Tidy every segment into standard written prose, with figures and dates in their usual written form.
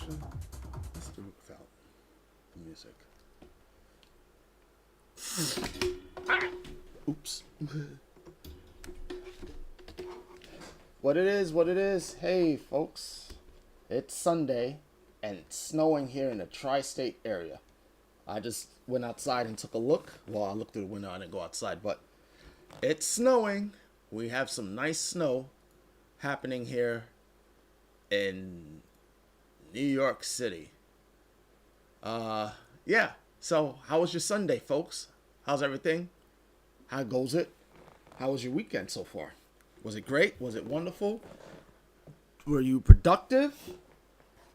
Actually, let's do it without the music. Oops. What it is, what it is. Hey, folks. It's Sunday, and it's snowing here in the tri-state area. I just went outside and took a look. Well, I looked through the window. I didn't go outside, but it's snowing. We have some nice snow happening here in New York City. Yeah. So, how was your Sunday, folks? How's everything? How goes it? How was your weekend so far? Was it great? Was it wonderful? Were you productive?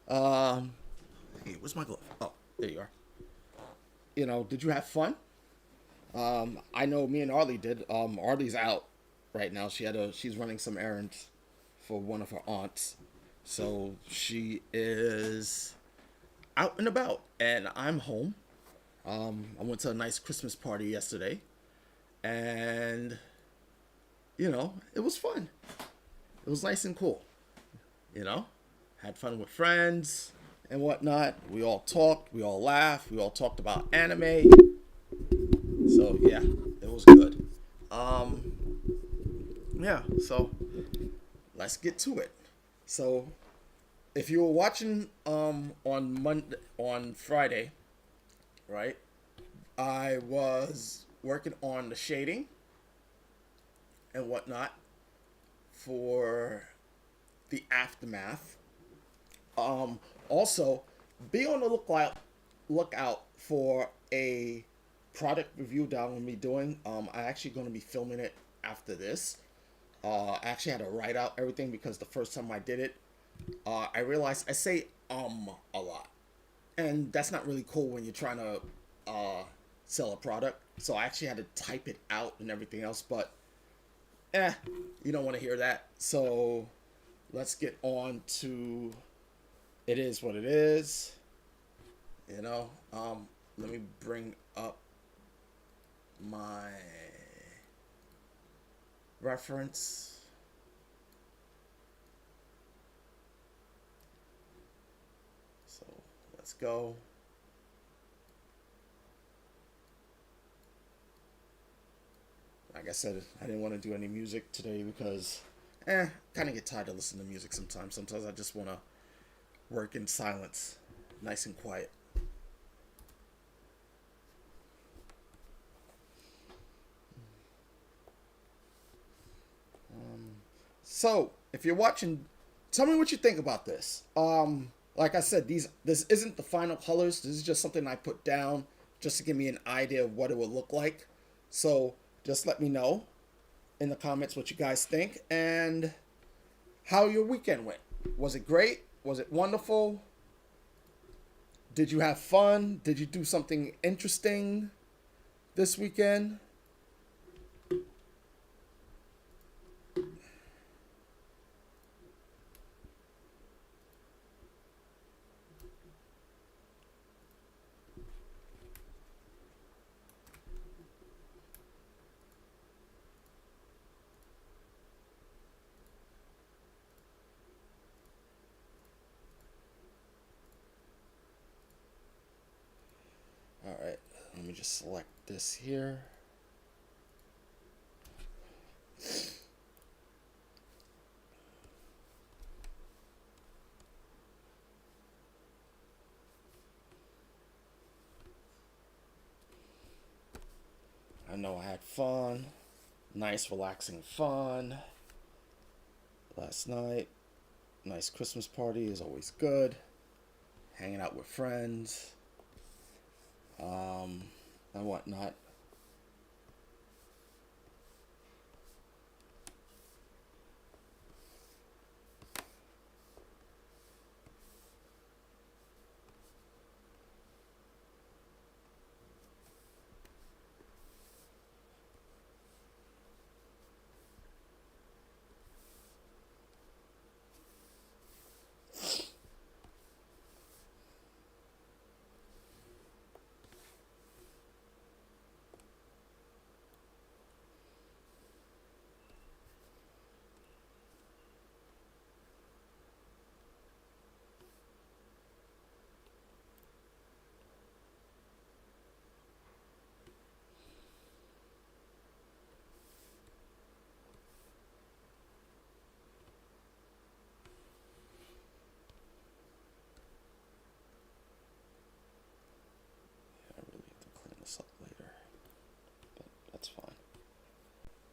Hey, where's my glove? Oh, there you are. Did you have fun? I know me and Ardlee did. Ardlee's out right now. She's running some errands for one of her aunts. So she is out and about, and I'm home. I went to a nice Christmas party yesterday, and it was fun. It was nice and cool. Had fun with friends and whatnot. We all talked, we all laughed, we all talked about anime. So yeah, it was good. Um, yeah. So let's get to it. So if you were watching on Friday, right? I was working on the shading and whatnot for the aftermath. Also, be on the lookout for a product review that I'm gonna be doing. I actually gonna be filming it after this. I actually had to write out everything because the first time I did it, I realized I say a lot, and that's not really cool when you're trying to sell a product. So I actually had to type it out and everything else, but you don't want to hear that. So let's get on to it is what it is. Let me bring up my reference. So let's go. Like I said, I didn't want to do any music today because kind of get tired of listening to music sometimes. Sometimes I just want to work in silence, nice and quiet. So, if you're watching, tell me what you think about this. Like I said, this isn't the final colors. This is just something I put down just to give me an idea of what it would look like. So, just let me know in the comments what you guys think and how your weekend went. Was it great? Was it wonderful? Did you have fun? Did you do something interesting this weekend? All right, let me just select this here. I know I had fun. Nice, relaxing fun last night. Nice Christmas party is always good. Hanging out with friends, and whatnot.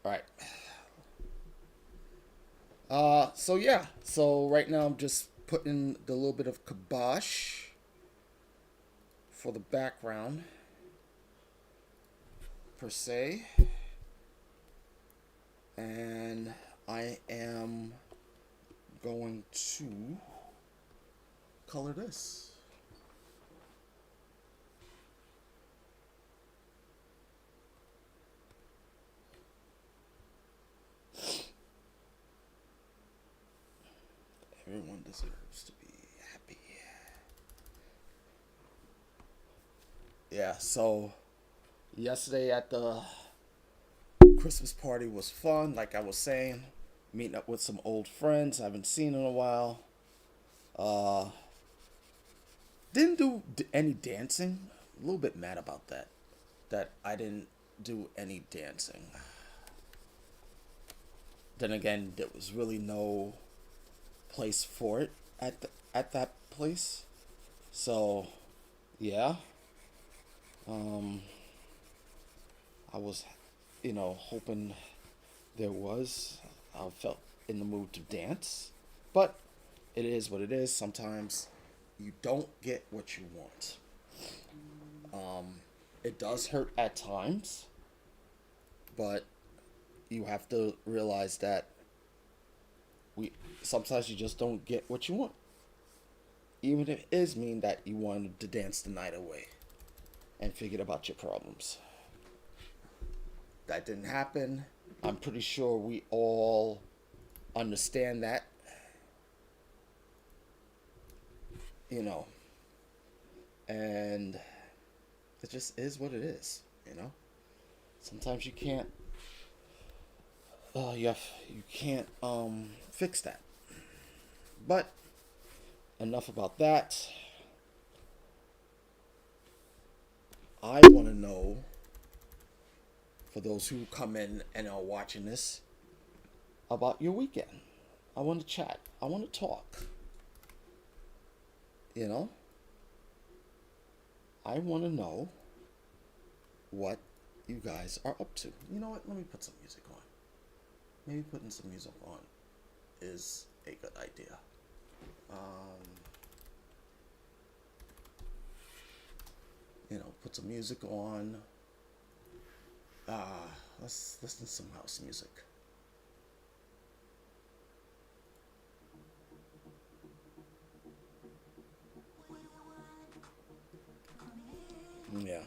All right. So yeah. So right now I'm just putting the little bit of kibosh for the background per se, and I am going to color this. Everyone deserves to be happy. Yeah, so yesterday at the Christmas party was fun, like I was saying. Meeting up with some old friends I haven't seen in a while. Uh, didn't do any dancing. A little bit mad about that. That I didn't do any dancing. Then again, there was really no place for it at that place. So, yeah. Um, I was, hoping there was. I felt in the mood to dance, but it is what it is. Sometimes you don't get what you want. It does hurt at times, but you have to realize that we sometimes you just don't get what you want, even if it is mean that you wanted to dance the night away and forget about your problems. That didn't happen. I'm pretty sure we all understand that, you know, and it just is what it is, you know. Sometimes you can't, you can't fix that. But enough about that. I want to know, for those who come in and are watching this, about your weekend. I want to chat. I want to talk. You know? I want to know what you guys are up to. You know what? Let me put some music on. Maybe putting some music on is a good idea. Put some music on. Let's listen to some house music. Yeah.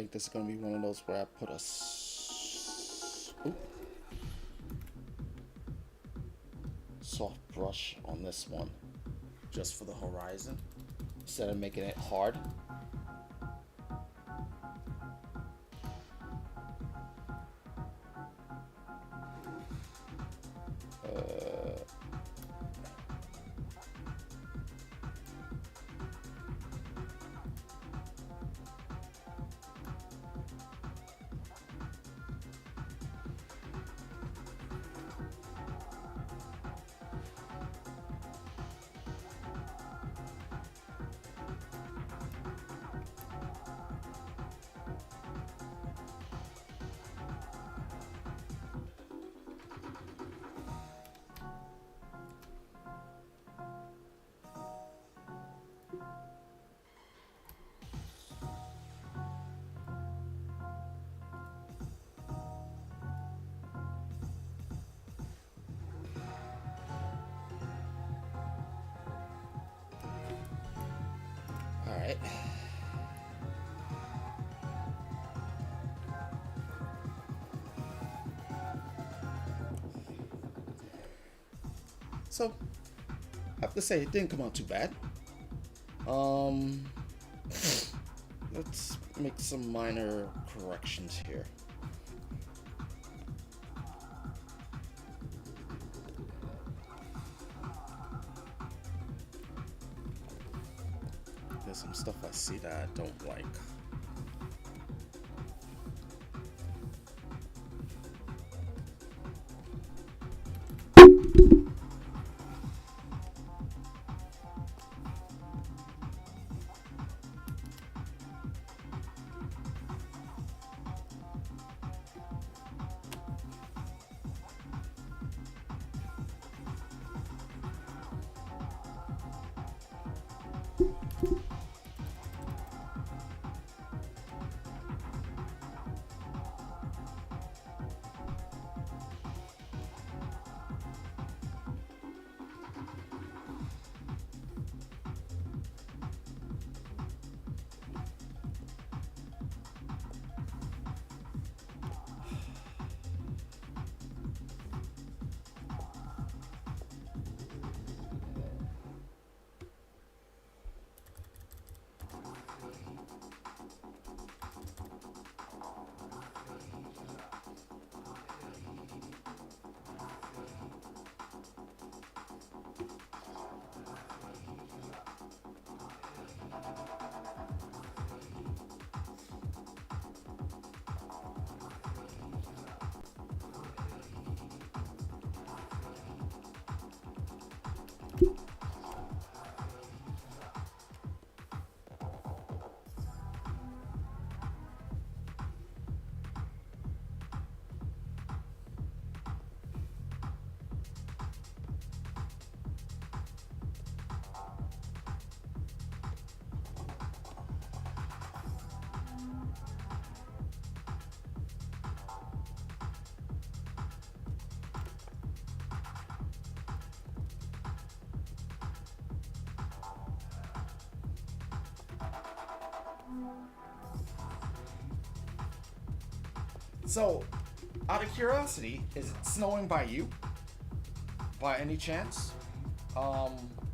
think this is gonna be one of those where I put a soft brush on this one, just for the horizon, instead of making it hard. Alright. So, I have to say, it didn't come out too bad. Let's make some minor corrections here. There's some stuff I see that I don't like. So, out of curiosity, is it snowing by you? By any chance?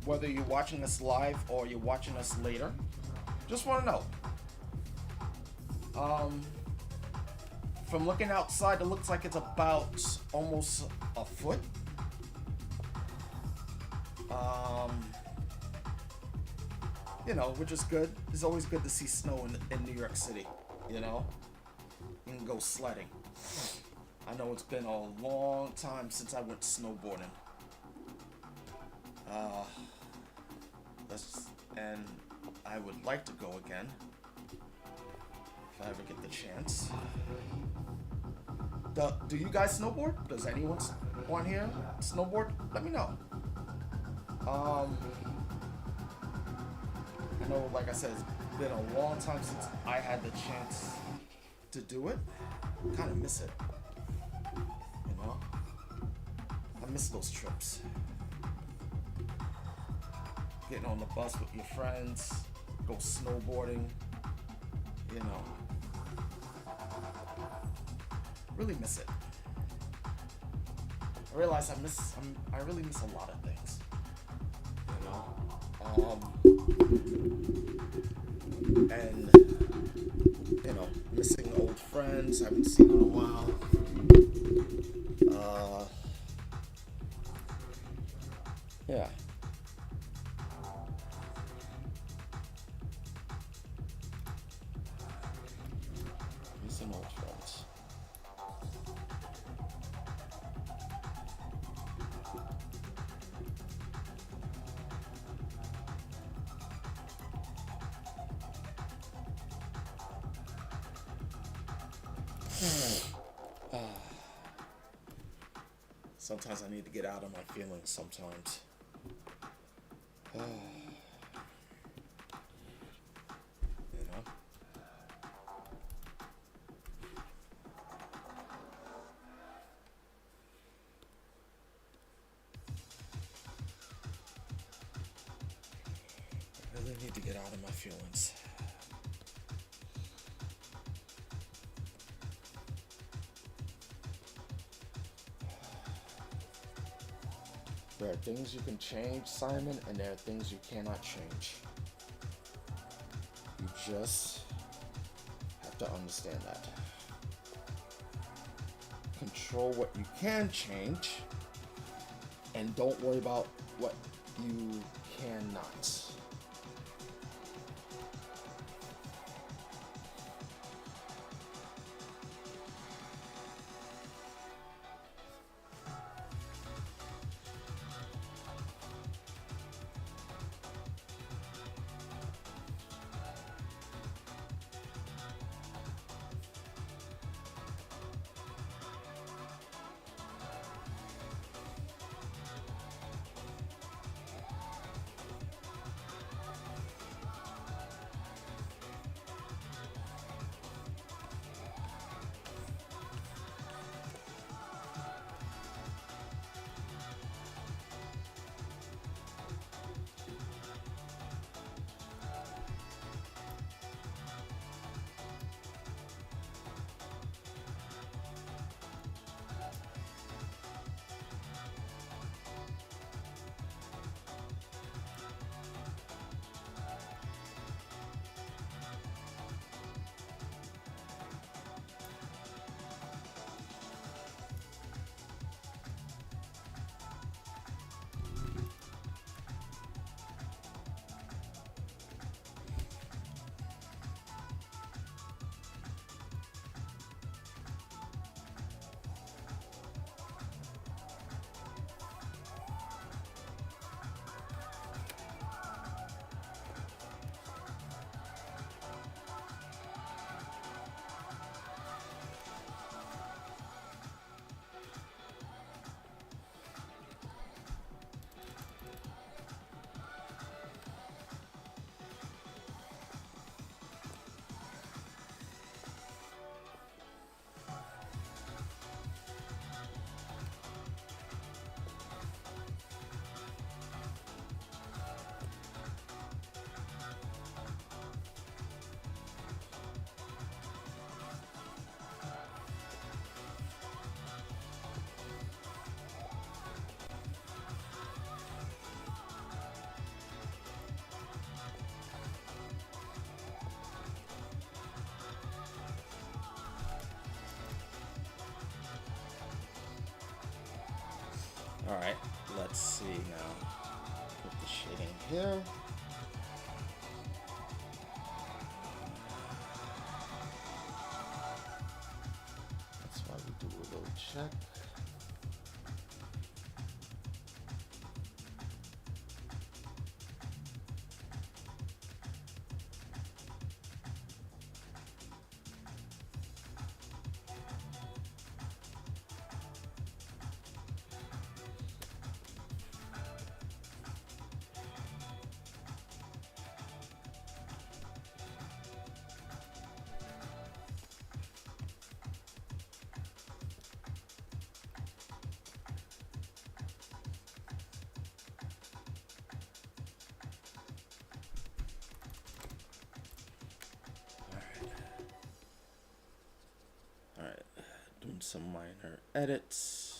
Whether you're watching us live or you're watching us later. Just want to know. From looking outside, it looks like it's about almost a foot. You know, which is good. It's always good to see snow in New York City, you know? You can go sledding. I know it's been a long time since I went snowboarding. And I would like to go again if I ever get the chance. Do you guys snowboard? Does anyone on here snowboard? Let me know. I know, like I said, it's been a long time since I had the chance to do it. Kind of miss it. You know? I miss those trips. Getting on the bus with your friends, go snowboarding, you know. really miss it. I realize I really miss a lot of things. You know, and missing old friends I haven't seen in a while. Yeah. Missing old friends. Sometimes I need to get out of my feelings sometimes. You know? I really need to get out of my feelings. There are things you can change, Simon, and there are things you cannot change. You just have to understand that. Control what you can change, and don't worry about what you cannot. Alright, let's see now. Put the shading here. That's why we do a little check. some minor edits.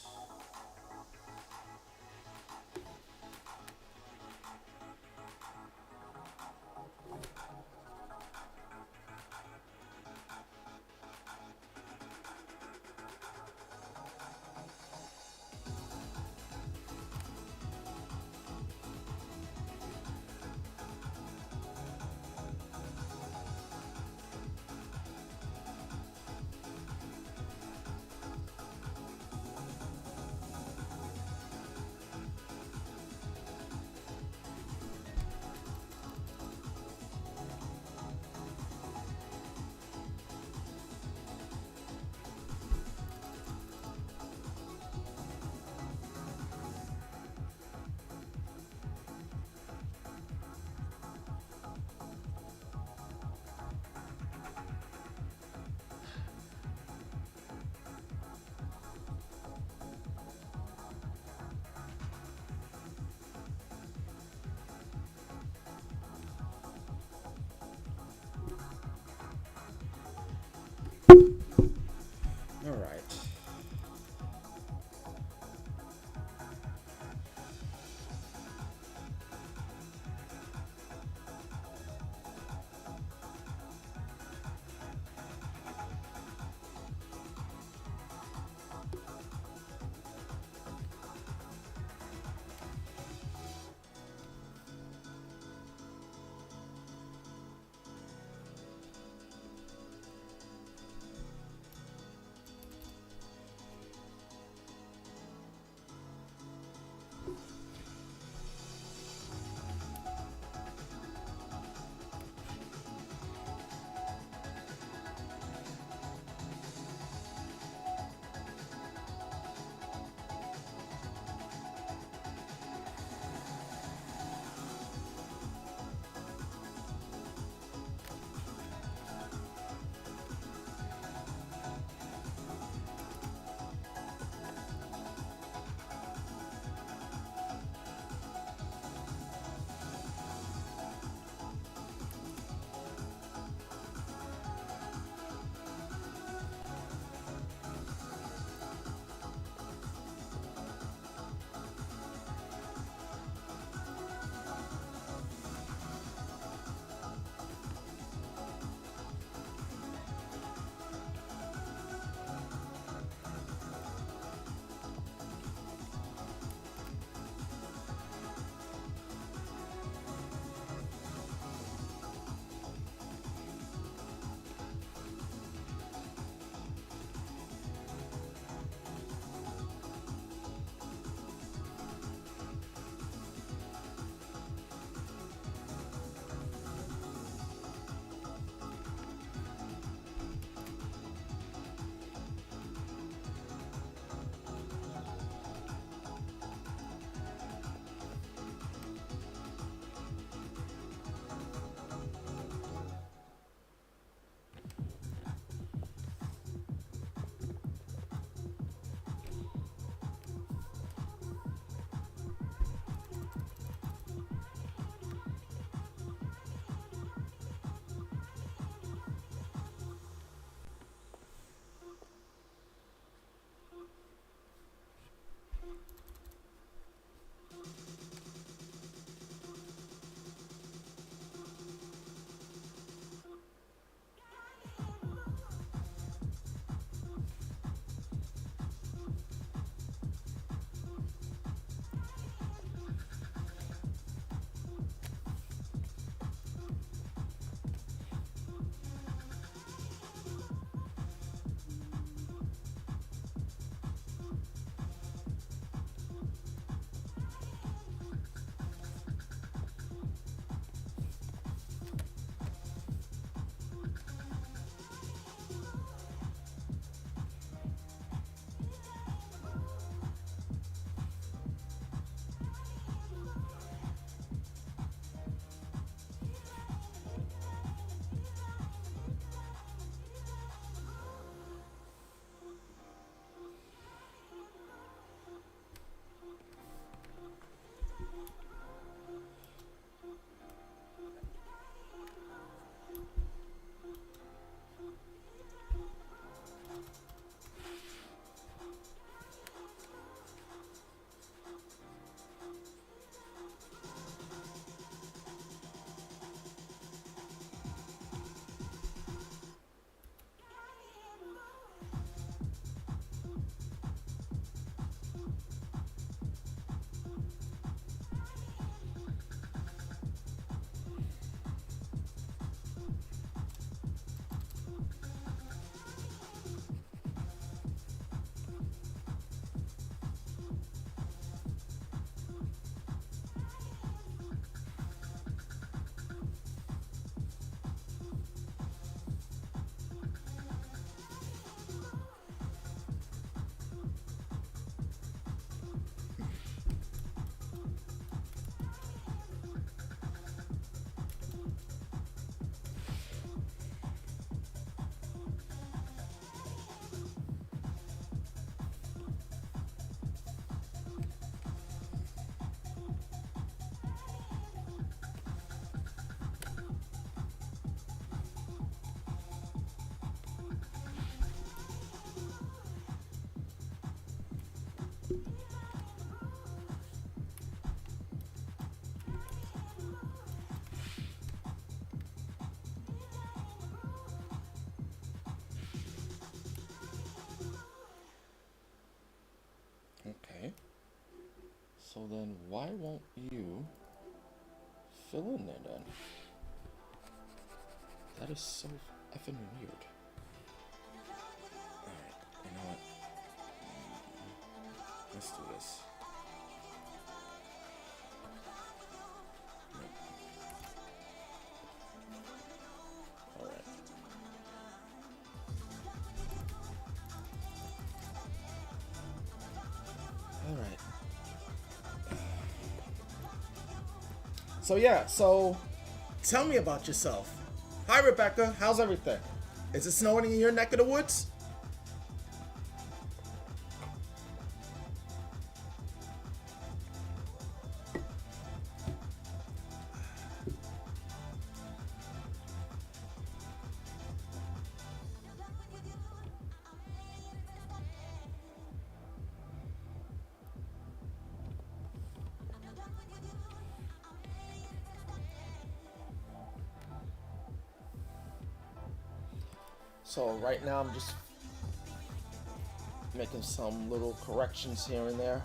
So then why won't you fill in there then? That is so effing weird. Alright, you know what? Let's do this. Alright. Alright. So yeah, so tell me about yourself. Hi Rebecca, how's everything? Is it snowing in your neck of the woods? So right now I'm just making some little corrections here and there.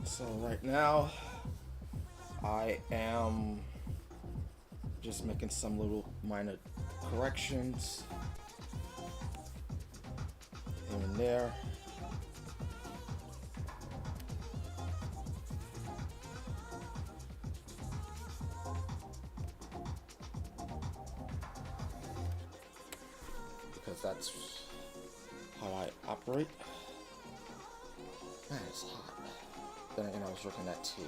So right now, I am just making some little minor corrections here and there. Because that's how I operate. Man, it's hot. Then again, I was drinking that tea.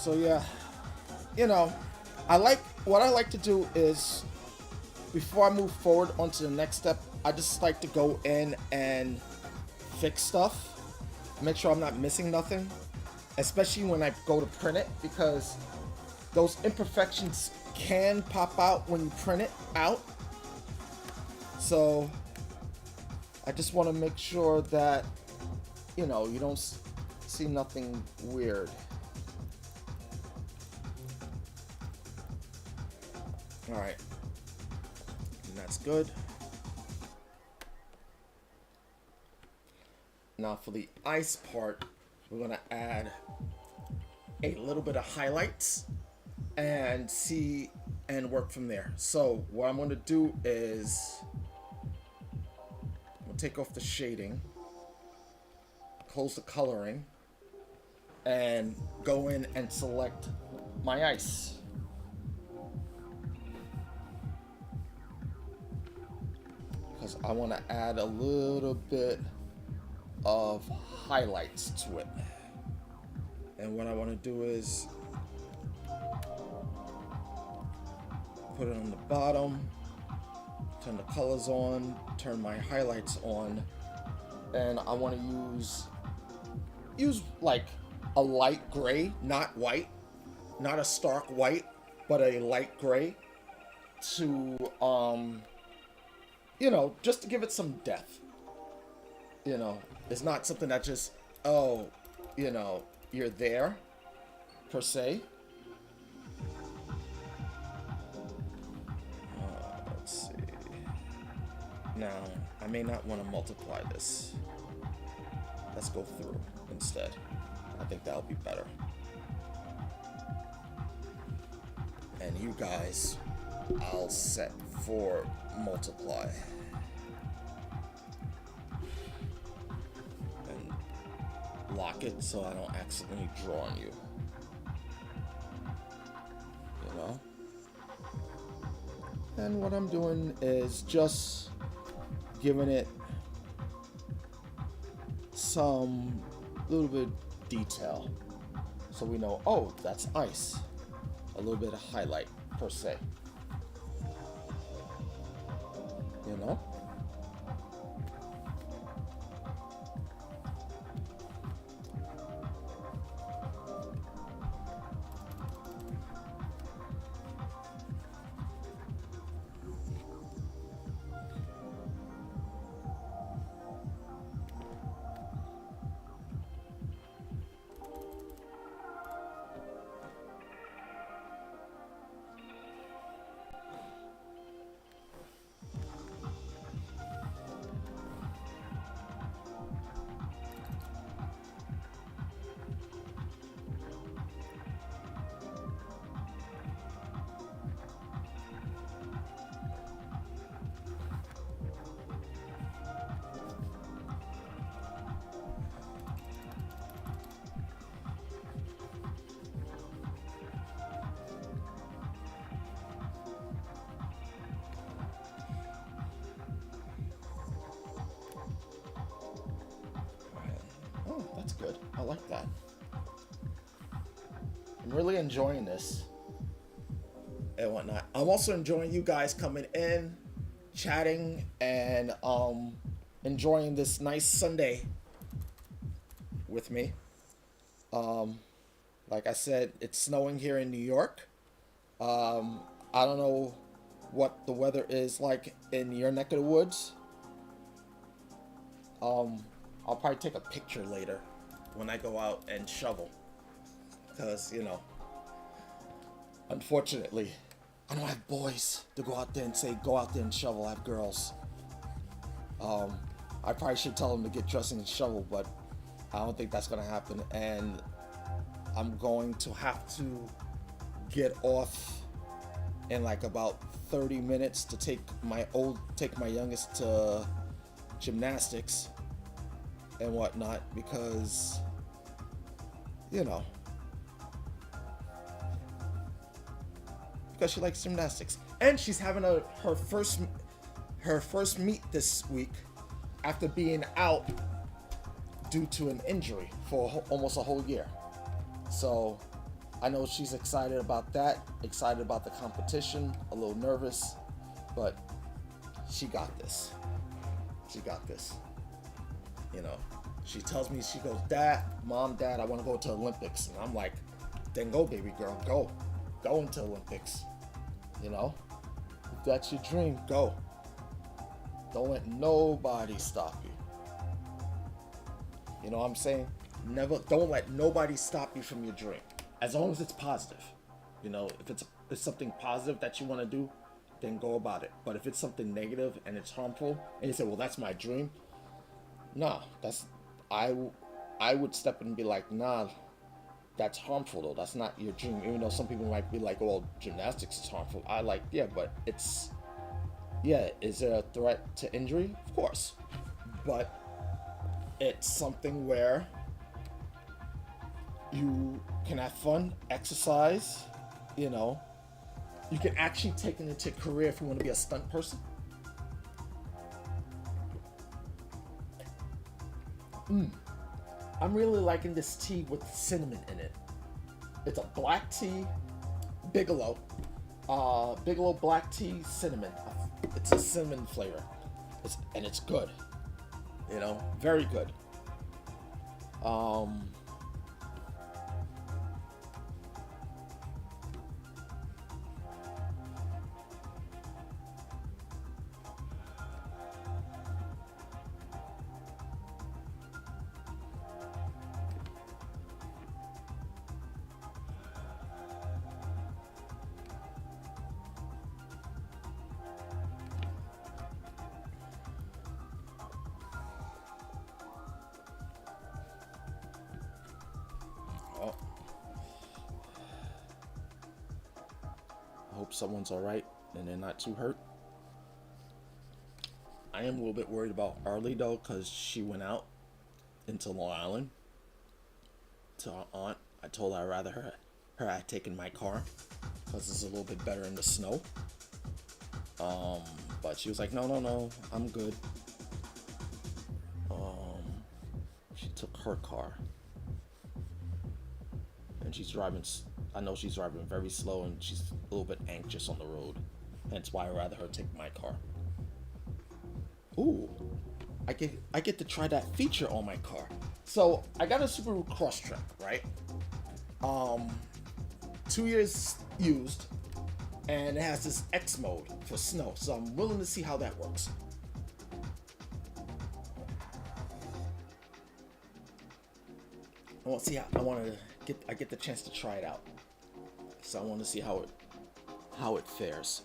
So yeah, you know, what I like to do is before I move forward onto the next step, I just like to go in and fix stuff, make sure I'm not missing nothing, especially when I go to print it, because those imperfections can pop out when you print it out. So I just want to make sure that, you know, you don't see nothing weird. All right, and that's good. Now for the ice part, we're gonna add a little bit of highlights and see and work from there. So what I'm gonna do is I'm gonna take off the shading, close the coloring, and go in and select my ice. Because I want to add a little bit of highlights to it. And what I want to do is put it on the bottom, turn the colors on, turn my highlights on, and I want to use like a light gray, not white, not a stark white, but a light gray to you know, just to give it some depth. You know, it's not something that just, oh, you know, you're there, per se. Let's see. Now, I may not want to multiply this. Let's go through instead. I think that'll be better. And you guys, I'll set for multiply. And lock it so I don't accidentally draw on you. You know? And what I'm doing is just giving it some little bit of detail. So we know, oh, that's ice. A little bit of highlight per se. You know? Oh, that's good. I like that. I'm really enjoying this and whatnot. I'm also enjoying you guys coming in, chatting, and enjoying this nice Sunday with me. Like I said, it's snowing here in New York. I don't know what the weather is like in your neck of the woods. I'll probably take a picture later when I go out and shovel. Because, you know, unfortunately, I don't have boys to go out there and say, go out there and shovel. I have girls. I probably should tell them to get dressed and shovel, but I don't think that's going to happen. And I'm going to have to get off in like about 30 minutes to take my youngest to gymnastics and whatnot, because, you know, because she likes gymnastics, and she's having her first meet this week after being out due to an injury for almost a whole year. So I know she's excited about that, excited about the competition, a little nervous, but she got this. She got this. You know, she tells me, she goes, Dad, Mom, Dad, I want to go to Olympics. And I'm like, then go, baby girl, go. Go into Olympics. You know, if that's your dream, go. Don't let nobody stop you. You know what I'm saying? Don't let nobody stop you from your dream. As long as it's positive. You know, if it's something positive that you want to do, then go about it. But if it's something negative and it's harmful, and you say, well, that's my dream. Nah, I would step in and be like, nah, that's harmful though. That's not your dream. Even though some people might be like, well, gymnastics is harmful. Yeah, but is there a threat to injury? Of course. But it's something where you can have fun, exercise, you know. You can actually take it into a career if you want to be a stunt person. I'm really liking this tea with cinnamon in it. It's a black tea, Bigelow. Bigelow black tea, cinnamon. It's a cinnamon flavor. It's good. You know, very good. I hope someone's alright and they're not too hurt. I am a little bit worried about Ardlee though, because she went out into Long Island to our aunt. I told her I'd rather her had taken my car because it's a little bit better in the snow. But she was like, no, I'm good. She took her car. And she's driving, I know she's driving very slow and she's a little bit anxious on the road. Hence why I'd rather her take my car. Ooh, I get to try that feature on my car. So I got a Subaru Crosstrek, right? 2 years used, and it has this X mode for snow. So I'm willing to see how that works. I get the chance to try it out. So I want to see how it fares.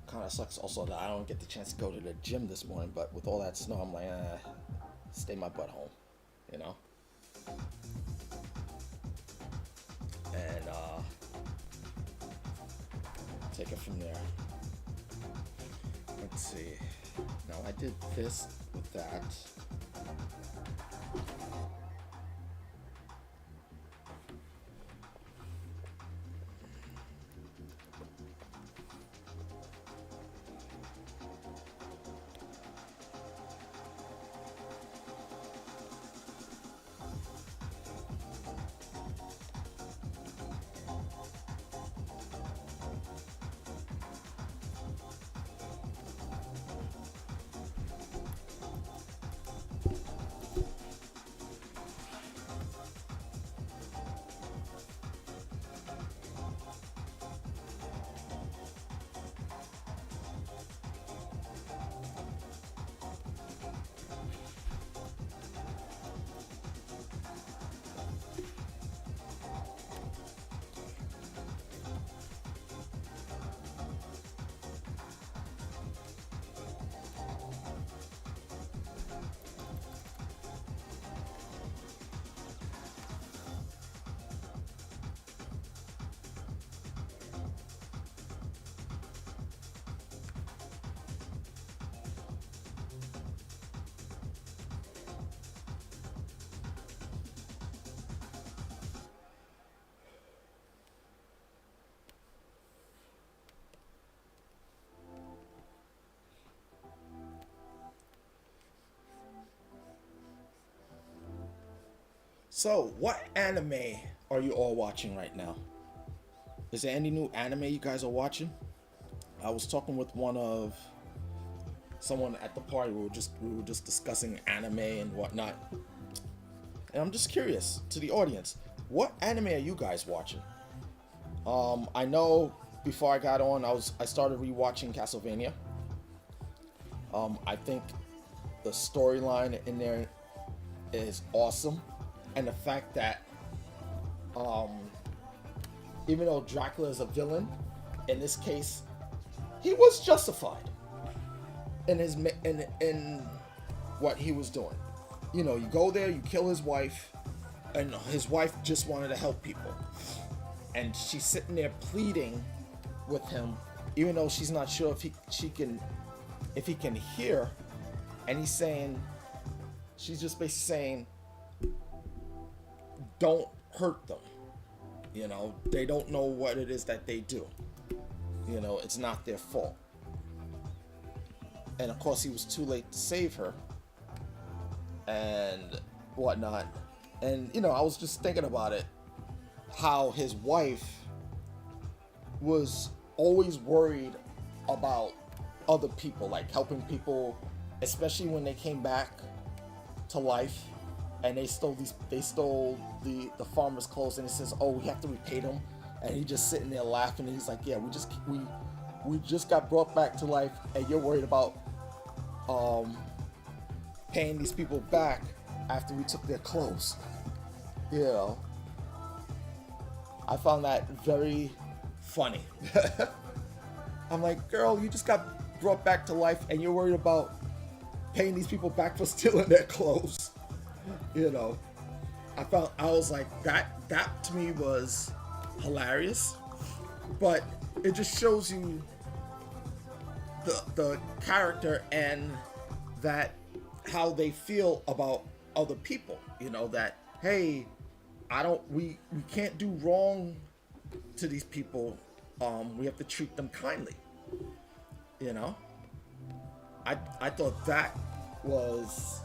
Kind of sucks also that I don't get the chance to go to the gym this morning, but with all that snow, I'm like, stay my butt home, you know? And, take it from there. Let's see. Now, I did this with that. So, what anime are you all watching right now? Is there any new anime you guys are watching? I was talking with one of someone at the party. We were just discussing anime and whatnot. And I'm just curious to the audience, what anime are you guys watching? I know before I got on, I started rewatching Castlevania. I think the storyline in there is awesome, and the fact that um, even though Dracula is a villain, in this case, he was justified in in what he was doing. You know, you go there, you kill his wife, and his wife just wanted to help people, and she's sitting there pleading with him, even though she's not sure if he can hear, and he's saying, she's just basically saying, don't hurt them. You know, they don't know what it is that they do. You know, it's not their fault. And of course, he was too late to save her and whatnot. And, you know, I was just thinking about it, how his wife was always worried about other people, like helping people, especially when they came back to life and they stole the farmer's clothes, and he says, oh, we have to repay them, and he's just sitting there laughing, and he's like, yeah, we just got brought back to life, and you're worried about paying these people back after we took their clothes. You know, I found that very funny. I'm like, girl, you just got brought back to life and you're worried about paying these people back for stealing their clothes. You know, I was like, that to me was hilarious, but it just shows you the character and that how they feel about other people. You know, that, hey, we can't do wrong to these people. We have to treat them kindly. You know, I thought that was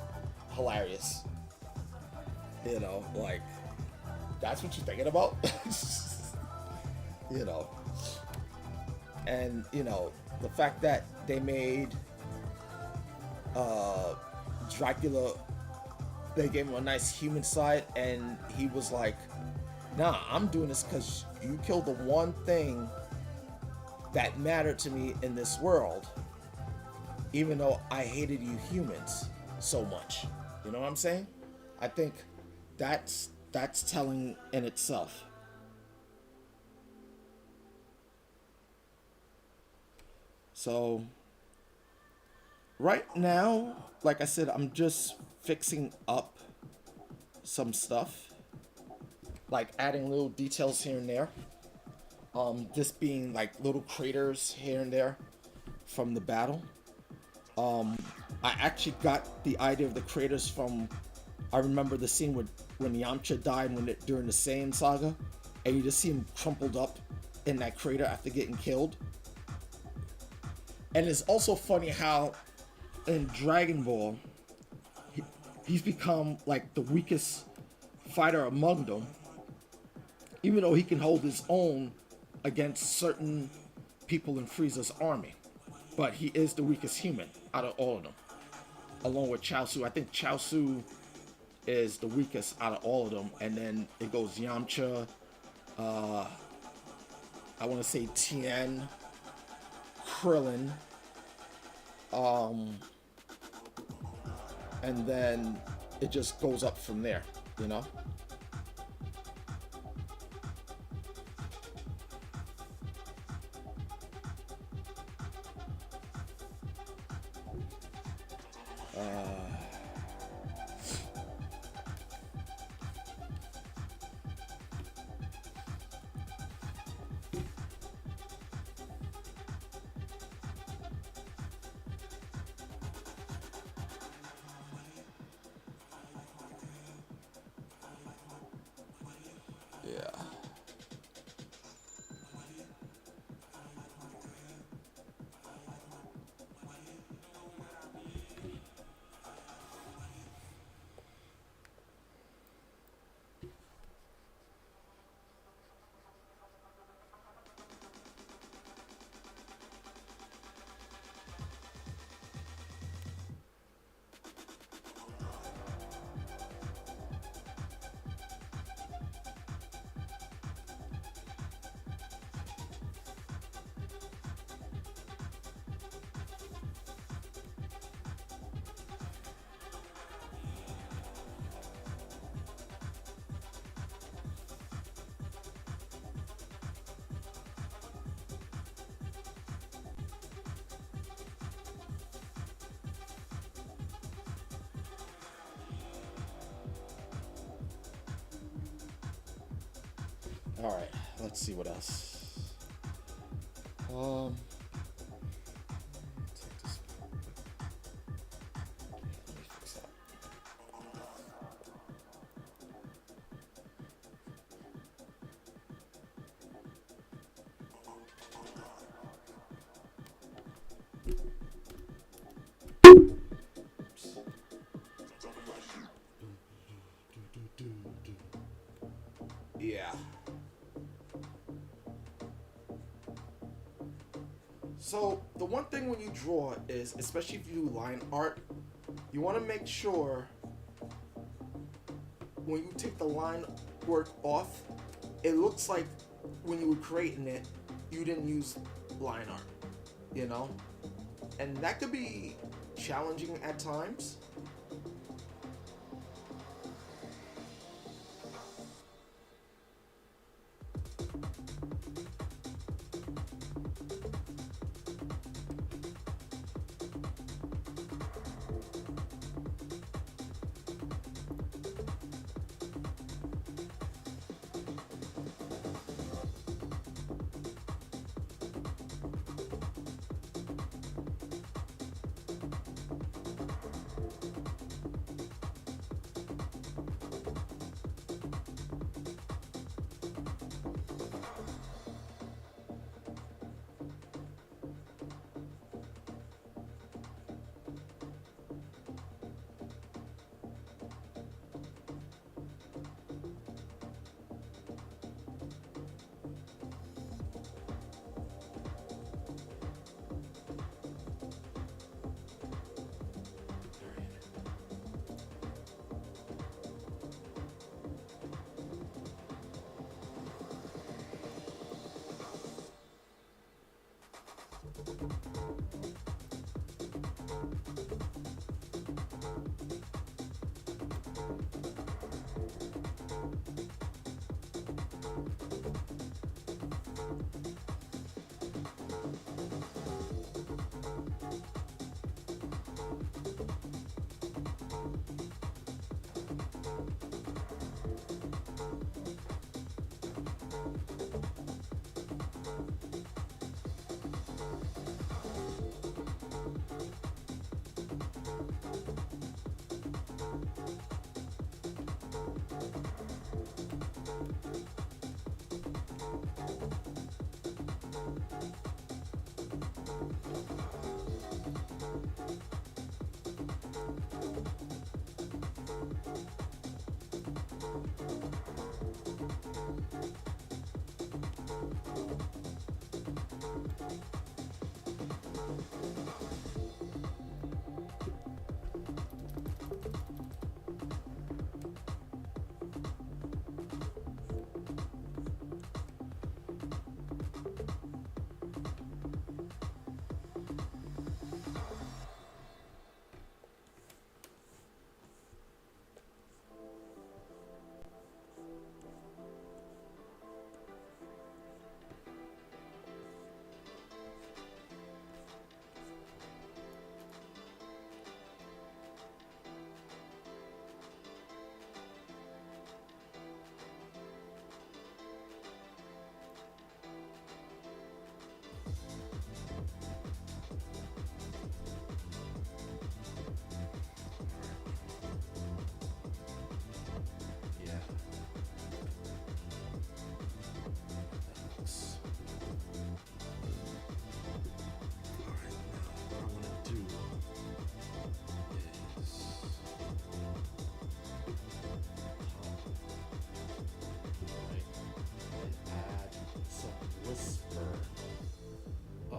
hilarious. You know, like, that's what you're thinking about. You know, and you know, the fact that they made Dracula, they gave him a nice human side, and he was like, nah, I'm doing this because you killed the one thing that mattered to me in this world, even though I hated you humans so much. You know what I'm saying? I think that's telling in itself. So right now, like I said, I'm just fixing up some stuff, like adding little details here and there. This being like little craters here and there from the battle. I actually got the idea of the craters from, I remember the scene when Yamcha died during the Saiyan saga, and you just see him crumpled up in that crater after getting killed. And it's also funny how in Dragon Ball, he's become like the weakest fighter among them, even though he can hold his own against certain people in Frieza's army. But he is the weakest human out of all of them, along with Chaozu. I think Chaozu is the weakest out of all of them, and then it goes Yamcha, I want to say Tien, Krillin, and then it just goes up from there, you know? Yeah. All right, let's see what else. Um, take this. Let me fix that. Yeah. So the one thing when you draw is, especially if you do line art, you want to make sure when you take the line work off, it looks like when you were creating it, you didn't use line art, you know? And that could be challenging at times.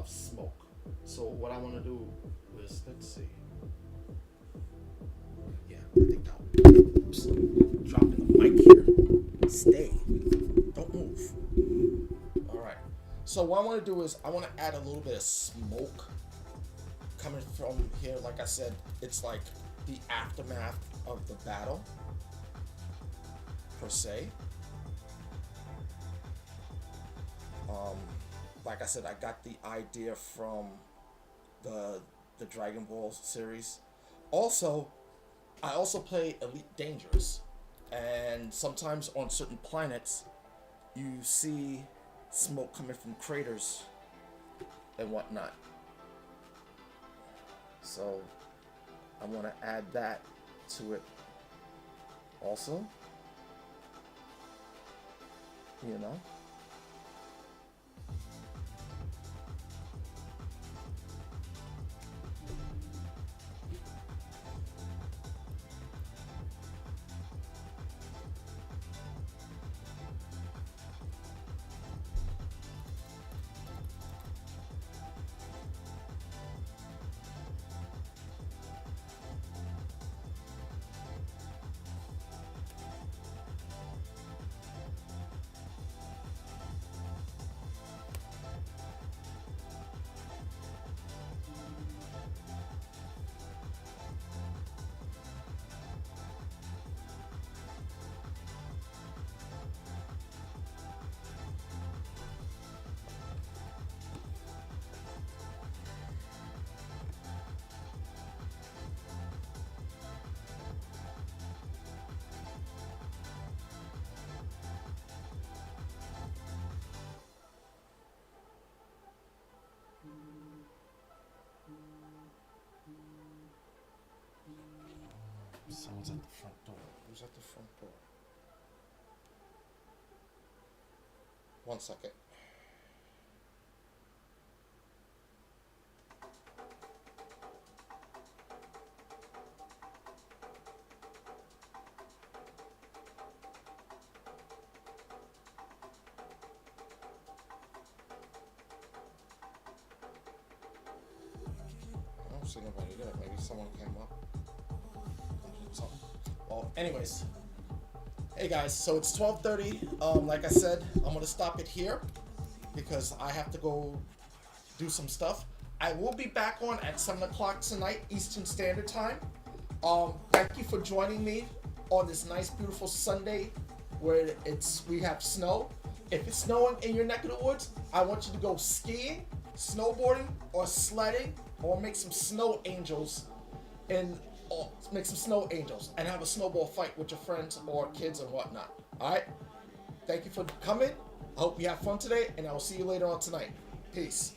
Smoke. So what I want to do is, let's see. Yeah, I think that. Oops, dropping the mic here. Stay. Don't move. All right. So what I want to do is I want to add a little bit of smoke coming from here. Like I said, it's like the aftermath of the battle per se. Like I said, I got the idea from the Dragon Ball series. Also, I also play Elite Dangerous, and sometimes on certain planets, you see smoke coming from craters and whatnot. So I want to add that to it also, you know. Someone's at the front door. Who's at the front door? 1 second. I don't see nobody there. Maybe someone came up. Well, anyways, hey guys, so it's 12:30. Like I said, I'm gonna stop it here because I have to go do some stuff. I will be back on at 7 o'clock tonight, Eastern Standard Time. Thank you for joining me on this nice, beautiful Sunday where we have snow. If it's snowing in your neck of the woods, I want you to go skiing, snowboarding, or sledding, or make some snow angels and have a snowball fight with your friends or kids and whatnot. All right. Thank you for coming. I hope you have fun today, and I will see you later on tonight. Peace.